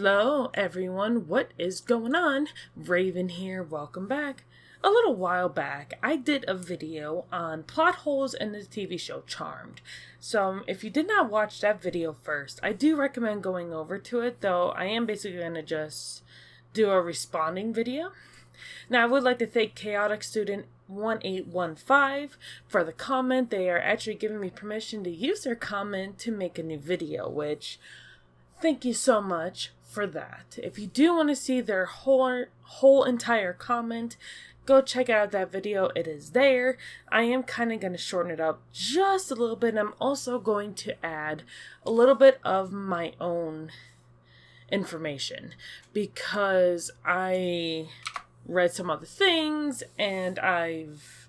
Hello everyone, what is going on? Raven here, welcome back. A little while back, I did a video on plot holes in the TV show Charmed. So if you did not watch that video first, I do recommend going over to it, though I am basically going to just do a responding video. Now I would like to thank Chaoticstudent1815 for the comment. They are actually giving me permission to use their comment to make a new video, which thank you so much for that. If you do want to see their whole entire comment, go check out that video. It is there. I am kind of going to shorten it up just a little bit. And I'm also going to add a little bit of my own information because I read some other things and I've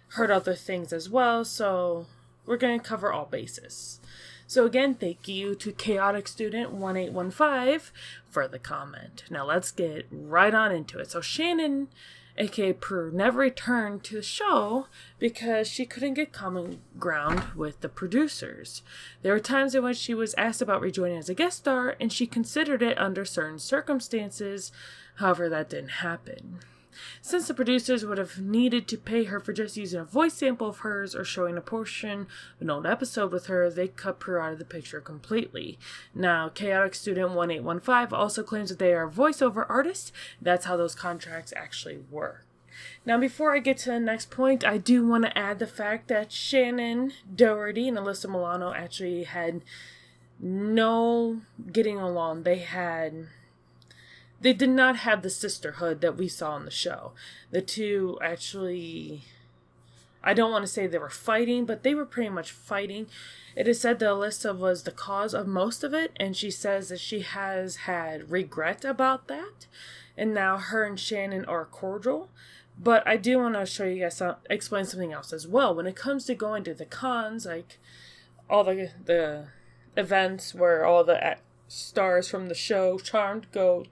heard other things as well. So we're going to cover all bases. So again, thank you to Chaoticstudent1815 for the comment. Now let's get right on into it. So Shannon, aka Prue, never returned to the show because she couldn't get common ground with the producers. There were times in which she was asked about rejoining as a guest star, and she considered it under certain circumstances. However, that didn't happen. Since the producers would have needed to pay her for just using a voice sample of hers or showing a portion of an old episode with her, they cut Prue out of the picture completely. Now, Chaoticstudent1815 also claims that they are voiceover artists. That's how those contracts actually work. Now, before I get to the next point, I do want to add the fact that Shannon Doherty and Alyssa Milano actually had no getting along. They did not have the sisterhood that we saw in the show. The two actually, I don't want to say they were fighting, but they were pretty much fighting. It is said that Alyssa was the cause of most of it, and she says that she has had regret about that. And now her and Shannon are cordial. But I do want to show you guys explain something else as well. When it comes to going to the cons, like all the events where all the stars from the show Charmed go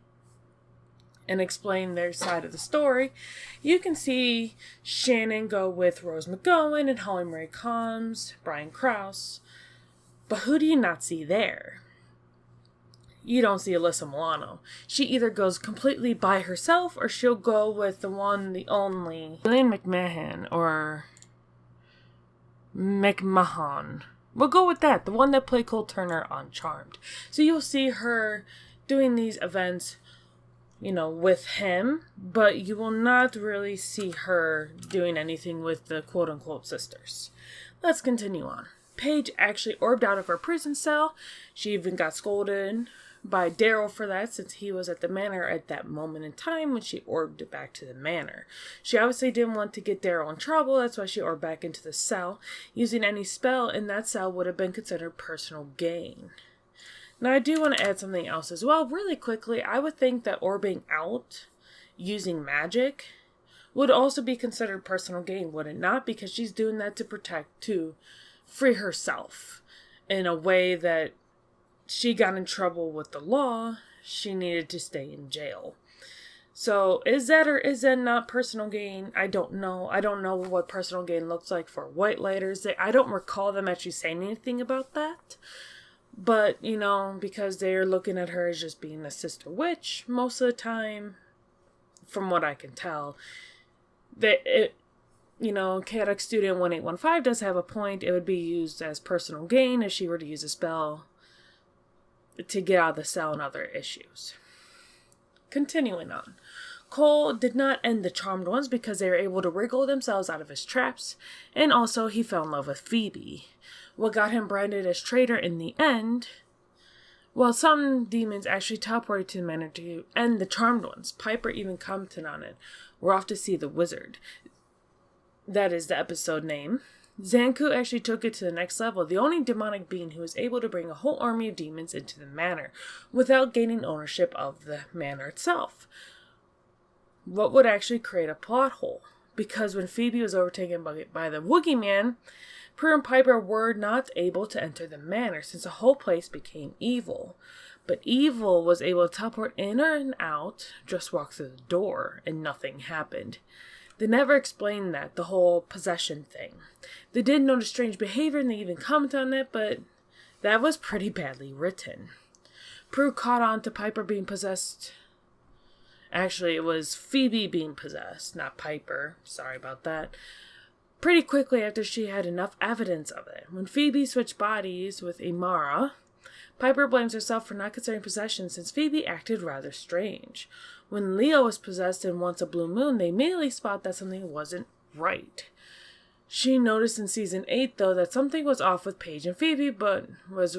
and explain their side of the story, you can see Shannon go with Rose McGowan and Holly Marie Combs, Brian Krause. But who do you not see there? You don't see Alyssa Milano. She either goes completely by herself or she'll go with the one, the only, Gillian McMahon or McMahon. We'll go with that, the one that played Cole Turner on Charmed. So you'll see her doing these events, with him, but you will not really see her doing anything with the quote-unquote sisters. Let's continue on. Paige actually orbed out of her prison cell. She even got scolded by Daryl for that, since he was at the manor at that moment in time when she orbed back to the manor. She obviously didn't want to get Daryl in trouble. That's why she orbed back into the cell. Using any spell in that cell would have been considered personal gain. Now, I do want to add something else as well. Really quickly, I would think that orbing out using magic would also be considered personal gain, would it not? Because she's doing that to free herself in a way that she got in trouble with the law. She needed to stay in jail. So is that or is that not personal gain? I don't know. I don't know what personal gain looks like for white lighters. I don't recall them actually saying anything about that. But, because they're looking at her as just being a sister witch most of the time, from what I can tell, Chaoticstudent1815 does have a point. It would be used as personal gain if she were to use a spell to get out of the cell and other issues. Continuing on. Cole did not end the Charmed ones because they were able to wriggle themselves out of his traps, and also he fell in love with Phoebe. What got him branded as traitor in the end? Well, some demons actually teleported to the manor to end the Charmed ones. Piper even commented on it. We're off to see the wizard. That is the episode name. Zanku actually took it to the next level, the only demonic being who was able to bring a whole army of demons into the manor without gaining ownership of the manor itself. What would actually create a plot hole? Because when Phoebe was overtaken by the Woogie Man, Prue and Piper were not able to enter the manor since the whole place became evil. But evil was able to teleport in and out, just walk through the door, and nothing happened. They never explained that, the whole possession thing. They did notice strange behavior and they even commented on it, but that was pretty badly written. Prue caught on to Piper being possessed. Actually, it was Phoebe being possessed, not Piper. Sorry about that. Pretty quickly after she had enough evidence of it. When Phoebe switched bodies with Imara, Piper blames herself for not considering possession since Phoebe acted rather strange. When Leo was possessed in Once a Blue Moon, they immediately spot that something wasn't right. She noticed in season 8, though, that something was off with Paige and Phoebe, but was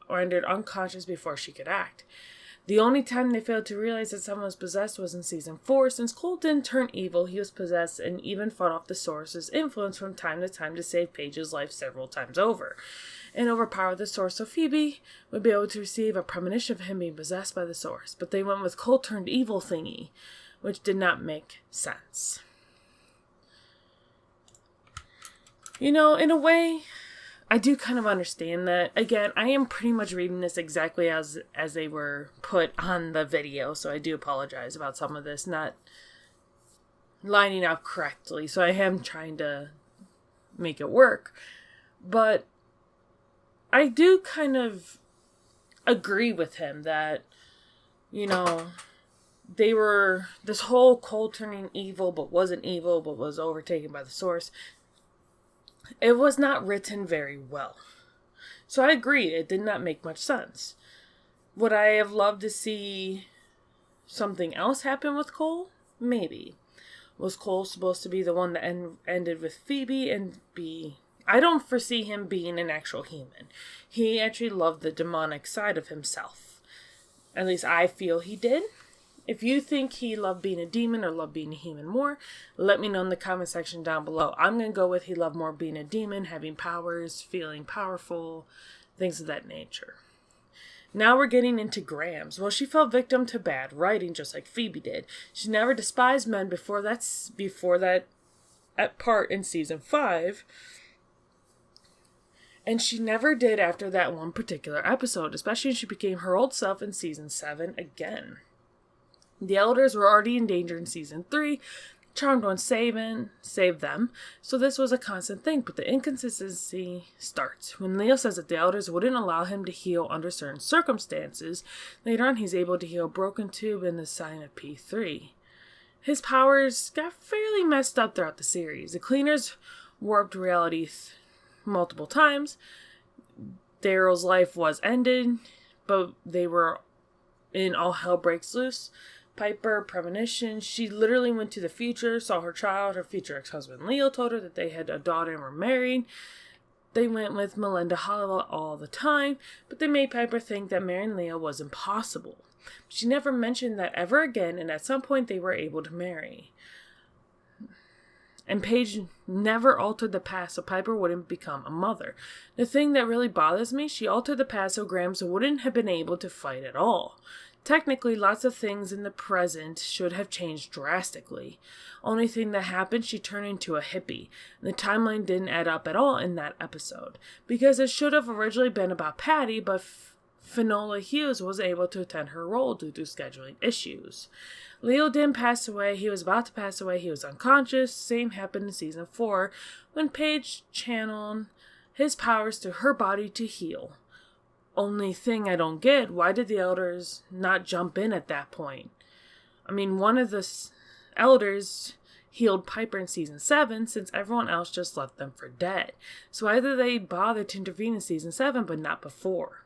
rendered unconscious before she could act. The only time they failed to realize that someone was possessed was in season 4. Since Cole didn't turn evil, he was possessed and even fought off the Source's influence from time to time to save Paige's life several times over, and overpower the Source so Phoebe would be able to receive a premonition of him being possessed by the Source. But they went with Cole turned evil thingy, which did not make sense. In a way, I do kind of understand that. Again, I am pretty much reading this exactly as they were put on the video, so I do apologize about some of this not lining up correctly. So I am trying to make it work. But I do kind of agree with him that, they were this whole Cole turning evil, but wasn't evil, but was overtaken by the Source. It was not written very well. So I agree, it did not make much sense. Would I have loved to see something else happen with Cole? Maybe. Was Cole supposed to be the one that ended with Phoebe and I don't foresee him being an actual human. He actually loved the demonic side of himself. At least I feel he did. If you think he loved being a demon or loved being a human more, let me know in the comment section down below. I'm going to go with he loved more being a demon, having powers, feeling powerful, things of that nature. Now we're getting into Grams. Well, she fell victim to bad writing just like Phoebe did. She never despised men before that part in season 5. And she never did after that one particular episode, especially when she became her old self in season 7 again. The elders were already in danger in season 3. Charmed One saved them. So this was a constant thing, but the inconsistency starts. When Leo says that the elders wouldn't allow him to heal under certain circumstances, later on he's able to heal a broken tube in the sign of P3. His powers got fairly messed up throughout the series. The cleaners warped reality multiple times. Daryl's life was ended, but they were in All Hell Breaks Loose. Piper, premonition. She literally went to the future, saw her child. Her future ex-husband Leo told her that they had a daughter and were married. They went with Melinda Hollowell all the time, but they made Piper think that marrying Leo was impossible. She never mentioned that ever again, and at some point they were able to marry. And Paige never altered the past so Piper wouldn't become a mother. The thing that really bothers me, she altered the past so Grams wouldn't have been able to fight at all. Technically, lots of things in the present should have changed drastically. Only thing that happened, she turned into a hippie. The timeline didn't add up at all in that episode. Because it should have originally been about Patty, but Finola Hughes was able to attend her role due to scheduling issues. Leo didn't pass away. He was about to pass away. He was unconscious. Same happened in season 4 when Paige channeled his powers to her body to heal. Only thing I don't get, why did the elders not jump in at that point? I mean, one of the elders healed Piper in season 7 since everyone else just left them for dead. So either they bothered to intervene in season 7 but not before.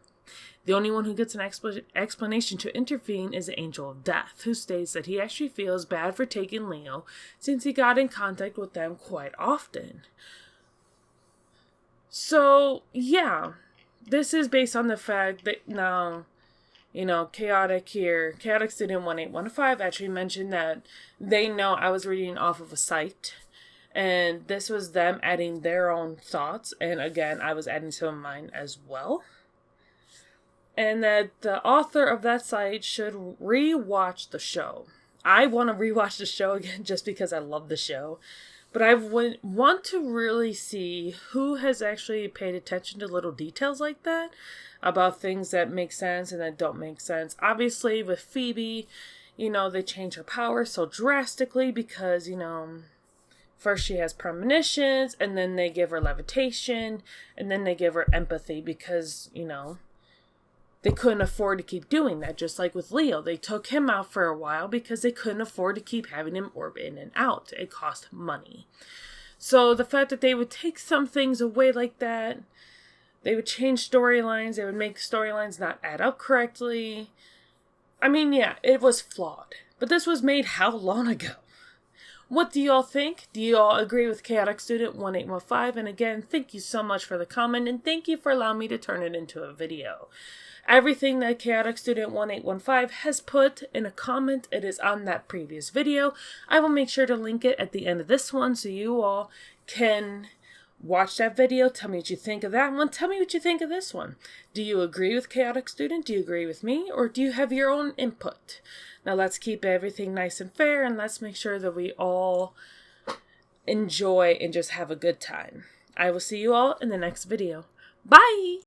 The only one who gets an explanation to intervene is the Angel of Death, who states that he actually feels bad for taking Leo since he got in contact with them quite often. So, yeah. This is based on the fact that now, Chaoticstudent1815 actually mentioned that they know I was reading off of a site. And this was them adding their own thoughts. And again, I was adding some of mine as well. And that the author of that site should rewatch the show. I want to rewatch the show again just because I love the show. But I want to really see who has actually paid attention to little details like that. About things that make sense and that don't make sense. Obviously, with Phoebe, they change her powers so drastically because, first she has premonitions, and then they give her levitation, and then they give her empathy because, they couldn't afford to keep doing that. Just like with Leo, they took him out for a while because they couldn't afford to keep having him orb in and out. It cost money. So the fact that they would take some things away like that, they would change storylines, they would make storylines not add up correctly. I mean, yeah, it was flawed. But this was made how long ago? What do y'all think? Do y'all agree with Chaoticstudent1815? And again, thank you so much for the comment, and thank you for allowing me to turn it into a video. Everything that Chaoticstudent1815 has put in a comment, it is on that previous video. I will make sure to link it at the end of this one so you all can watch that video. Tell me what you think of that one. Tell me what you think of this one. Do you agree with Chaotic Student? Do you agree with me? Or do you have your own input? Now let's keep everything nice and fair, and let's make sure that we all enjoy and just have a good time. I will see you all in the next video. Bye!